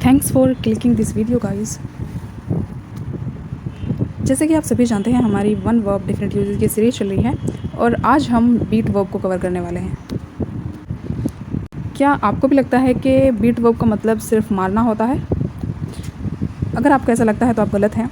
Thanks for clicking this video guys. जैसे कि आप सभी जानते हैं हमारी वन वर्ब डिफरेंट यूजेस की सीरीज चल रही है और आज हम बीट वर्ब को कवर करने वाले हैं। क्या आपको भी लगता है कि बीट वर्ब का मतलब सिर्फ मारना होता है? अगर आपको ऐसा लगता है तो आप गलत हैं।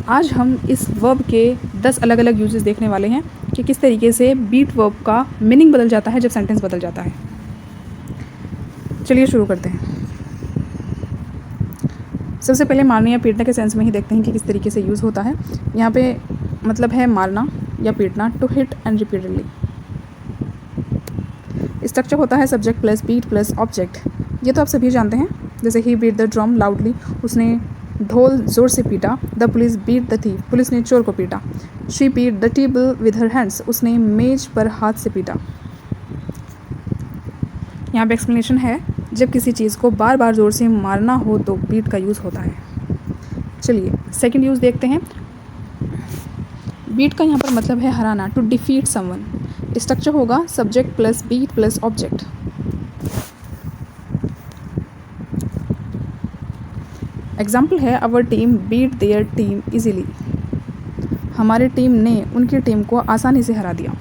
आज हम इस वर्ब के 10 अलग अलग यूजेस देखने वाले हैं कि किस तरीके से बीट वर्ब का मीनिंग बदल जाता है जब सेंटेंस बदल जाता है। चलिए शुरू करते हैं। सबसे पहले मारने या पीटने के सेंस में ही देखते हैं कि किस तरीके से यूज़ होता है। यहाँ पे मतलब है मारना या पीटना, to hit and repeatedly. Structure होता है subject plus beat plus object. ये तो आप सभी जानते हैं। जैसे ही बीट द ड्रम लाउडली, उसने ढोल ज़ोर से पीटा। The police beat the thief, police ने चोर को पीटा। She beat the table with her hands, उसने मेज पर हाथ से पीटा। यहाँ पे एक्सप्लेनेशन है, जब किसी चीज़ को बार बार ज़ोर से मारना हो तो बीट का यूज़ होता है। चलिए सेकंड यूज़ देखते हैं। बीट का यहाँ पर मतलब है हराना, टू डिफीट समवन। स्ट्रक्चर होगा subject plus beat plus object. Example है, our team beat their team easily. हमारी टीम ने उनकी टीम को आसानी से हरा दिया।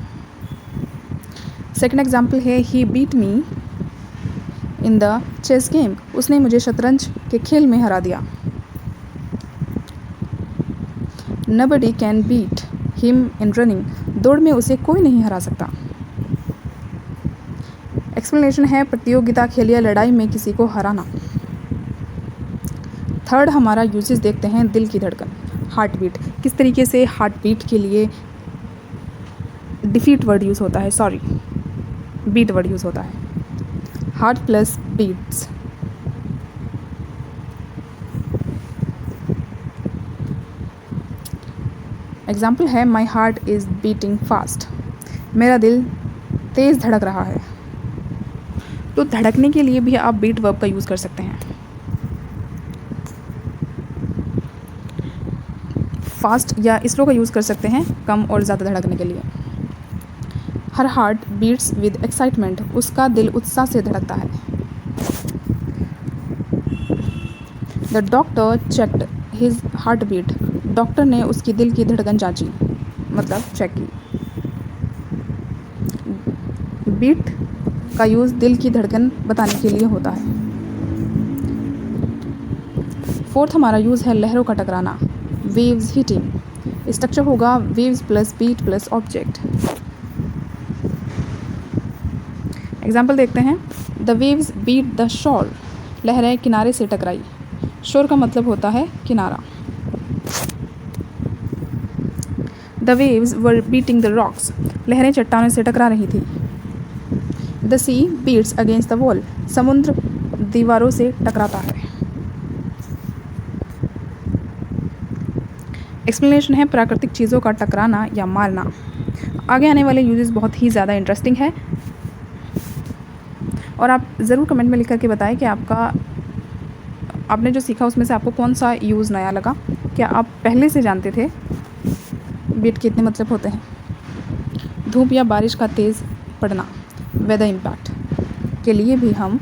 सेकंड एग्जाम्पल है, he beat me in the chess game. उसने मुझे शतरंज के खेल में हरा दिया। Nobody can beat him in running. दौड़ में उसे कोई नहीं हरा सकता। एक्सप्लेनेशन है, प्रतियोगिता, खेल या लड़ाई में किसी को हराना। थर्ड हमारा यूजेस देखते हैं, दिल की धड़कन, हार्ट बीट। किस तरीके से हार्ट बीट के लिए डिफीट वर्ड यूज़ होता है, सॉरी बीट वर्ड यूज़ होता है। Heart plus beats. एग्जाम्पल है, my heart is beating fast. मेरा दिल तेज़ धड़क रहा है। तो धड़कने के लिए भी आप बीट वर्ब का यूज़ कर सकते हैं। फास्ट या स्लो का यूज़ कर सकते हैं कम और ज़्यादा धड़कने के लिए। Her heart beats with excitement, उसका दिल उत्साह से धड़कता है। The doctor checked his heart beat. Doctor ने उसकी दिल की धड़कन जांची, मतलब चेक की। बीट का यूज़ दिल की धड़कन बताने के लिए होता है। फोर्थ हमारा यूज़ है लहरों का टकराना, वेव्स हिटिंग। स्ट्रक्चर होगा waves plus beat plus object. Example देखते हैं, the waves beat the shore. लहरें किनारे से टकराई। शोर का मतलब होता है किनारा। The waves were beating the rocks. लहरें चट्टानों से टकरा रही थी। The sea beats against the wall. समुद्र दीवारों से टकराता है। एक्सप्लेनेशन है, प्राकृतिक चीज़ों का टकराना या मारना। आगे आने वाले यूजेस बहुत ही ज़्यादा इंटरेस्टिंग है और आप ज़रूर कमेंट में लिख करके बताएं कि आपने जो सीखा उसमें से आपको कौन सा यूज़ नया लगा। क्या आप पहले से जानते थे बीट के इतने मतलब होते हैं? धूप या बारिश का तेज़ पड़ना, वेदर इम्पैक्ट के लिए भी हम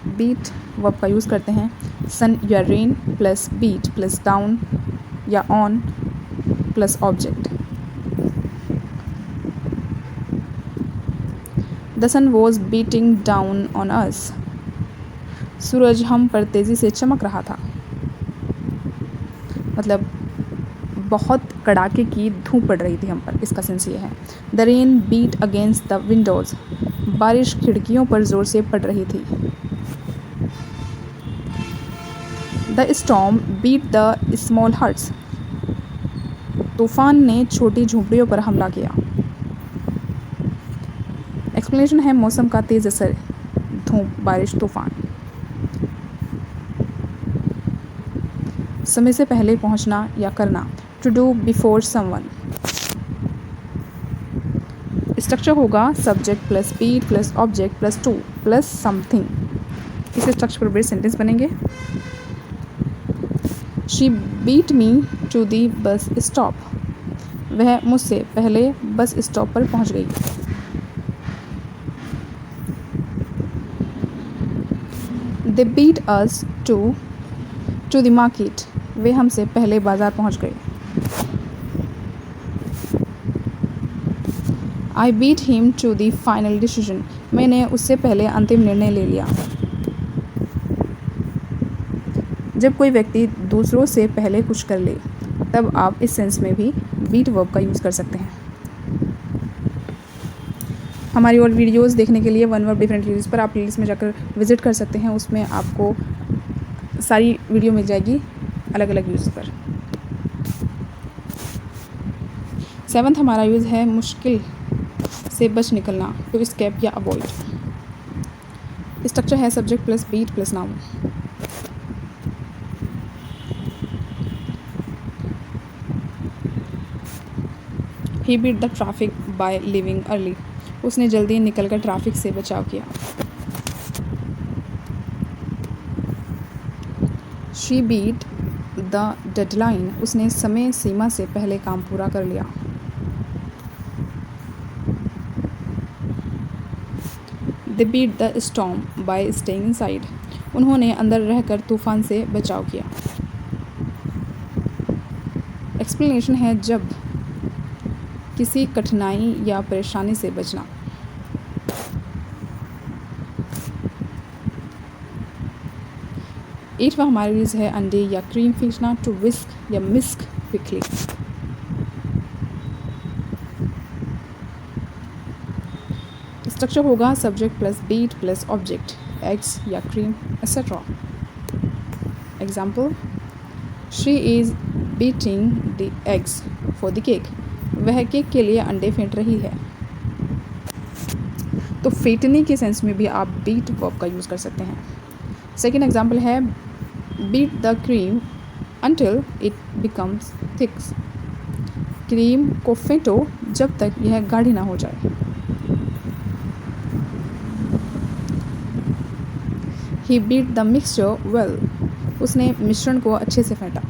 बीट वर्ब का यूज़ करते हैं। सन या rain plus beat plus down या on plus object. The sun was beating down on us. सूरज हम पर तेज़ी से चमक रहा था, मतलब बहुत कड़ाके की धूप पड़ रही थी हम पर। इसका सेंस ये है। The rain beat against the windows. बारिश खिड़कियों पर ज़ोर से पड़ रही थी। The storm beat the small huts. तूफान ने छोटी झोंपड़ियों पर हमला किया। एक्सप्लेनेशन है, मौसम का तेज़ असर, धूप, बारिश, तूफान। समय से पहले पहुंचना या करना, to do before someone. Structure होगा subject plus beat plus object plus to plus something. इस स्ट्रक्चर पर बेस्ड सेंटेंस बनेंगे। She beat me to the bus stop. वह मुझसे पहले बस स्टॉप पर पहुंच गई। They beat us to to the market, वे हमसे पहले बाज़ार पहुंच गए। I beat him to the final decision, मैंने उससे पहले अंतिम निर्णय ले लिया। जब कोई व्यक्ति दूसरों से पहले कुछ कर ले तब आप इस सेंस में भी बीट वर्ब का यूज़ कर सकते हैं। हमारी और वीडियोस देखने के लिए वन वर्ब डिफरेंट यूजेस पर आप प्लेलिस्ट में जाकर विजिट कर सकते हैं। उसमें आपको सारी वीडियो मिल जाएगी अलग अलग यूज़ पर। 7th हमारा यूज़ है मुश्किल से बच निकलना, टू एस्केप या अवॉइड। स्ट्रक्चर है subject plus beat plus noun. He beat the traffic by leaving early, उसने जल्दी निकलकर ट्रैफिक से बचाव किया। शी बीट द डेडलाइन, उसने समय सीमा से पहले काम पूरा कर लिया। They beat the storm by staying inside, उन्होंने अंदर रहकर तूफान से बचाव किया। एक्सप्लेनेशन है जब किसी कठिनाई या परेशानी से बचना। एटवा हमारा यूज़ है अंडे या क्रीम फेंकना, टू विस्क या मिस्क क्विकली। स्ट्रक्चर होगा subject plus beat plus object, eggs या cream etcetera. Example, she is beating the eggs for the cake, वह केक के लिए अंडे फेंट रही है। तो फेंटने के सेंस में भी आप बीट वर्ब का यूज़ कर सकते हैं। सेकेंड एग्जाम्पल है beat the cream until it becomes thick, cream को फेंटो जब तक यह गाढ़ी ना हो जाए। He beat the mixture well, उसने मिश्रण को अच्छे से फेंटा।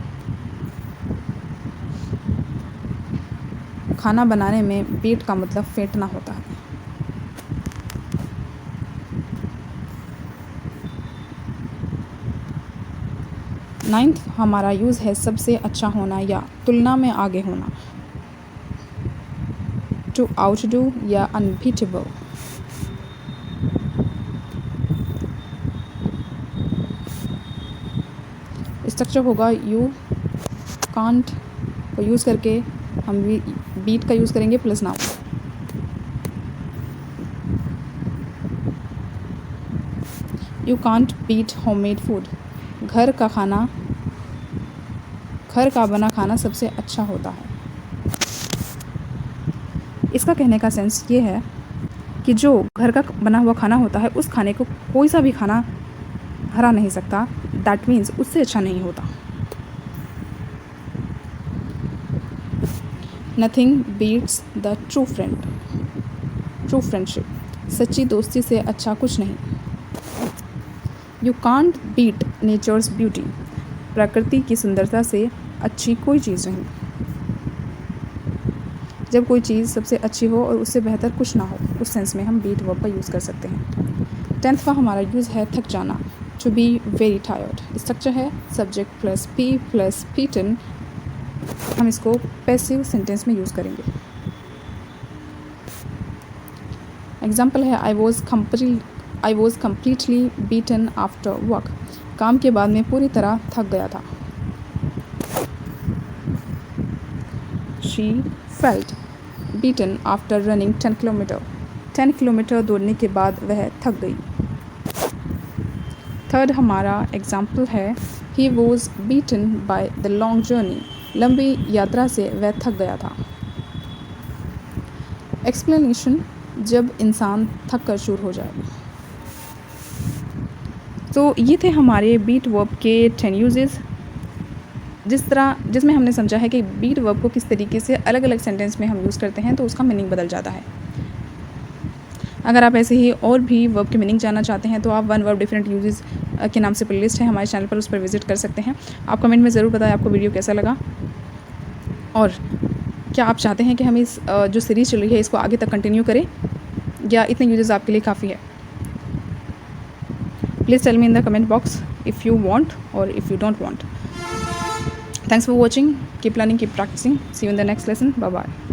खाना बनाने में बीट का मतलब फेंटना होता है। नाइन्थ हमारा यूज़ है सबसे अच्छा होना या तुलना में आगे होना, टू आउटडू या अनबीटेबल। स्ट्रक्चर होगा यू कांट को यूज़ करके हम बीट का यूज़ करेंगे plus noun. You can't beat homemade food, घर का बना खाना सबसे अच्छा होता है। इसका कहने का सेंस ये है कि जो घर का बना हुआ खाना होता है उस खाने को कोई सा भी खाना हरा नहीं सकता, दैट मीन्स उससे अच्छा नहीं होता। Nothing beats the true friendship, सच्ची दोस्ती से अच्छा कुछ नहीं। You can't beat nature's beauty, प्रकृति की सुंदरता से अच्छी कोई चीज़ नहीं। जब कोई चीज़ सबसे अच्छी हो और उससे बेहतर कुछ ना हो, उस सेंस में हम बीट वर्ब का यूज़ कर सकते हैं। 10th का हमारा यूज़ है थक जाना, to be very tired. Structure है subject plus P plus beaten, हम इसको पैसिव सेंटेंस में यूज़ करेंगे। एग्जाम्पल है I was completely beaten after work, काम के बाद मैं पूरी तरह थक गया था। She felt beaten after running 10 kilometre, 10 kilometre दौड़ने के बाद वह थक गई। थर्ड हमारा एग्जाम्पल है he was beaten by the long journey, लंबी यात्रा से वह थक गया था। एक्सप्लेनेशन, जब इंसान थक कर चूर हो जाए। तो ये थे हमारे बीट वर्ब के 10 यूजेस, जिसमें हमने समझा है कि बीट वर्ब को किस तरीके से अलग अलग सेंटेंस में हम यूज़ करते हैं तो उसका मीनिंग बदल जाता है। अगर आप ऐसे ही और भी वर्ब के मीनिंग जानना चाहते हैं तो आप वन वर्ब डिफरेंट यूजेस के नाम से प्लेलिस्ट है हमारे चैनल पर, उस पर विजिट कर सकते हैं। आप कमेंट में ज़रूर बताएं आपको वीडियो कैसा लगा और क्या आप चाहते हैं कि हम इस जो सीरीज़ चल रही है इसको आगे तक कंटिन्यू करें या इतने यूजेस आपके लिए काफ़ी है। Please tell me in the comment box. if you want or if you don't want. Thanks for watching. Keep learning, keep practicing. See you in the next lesson. Bye bye.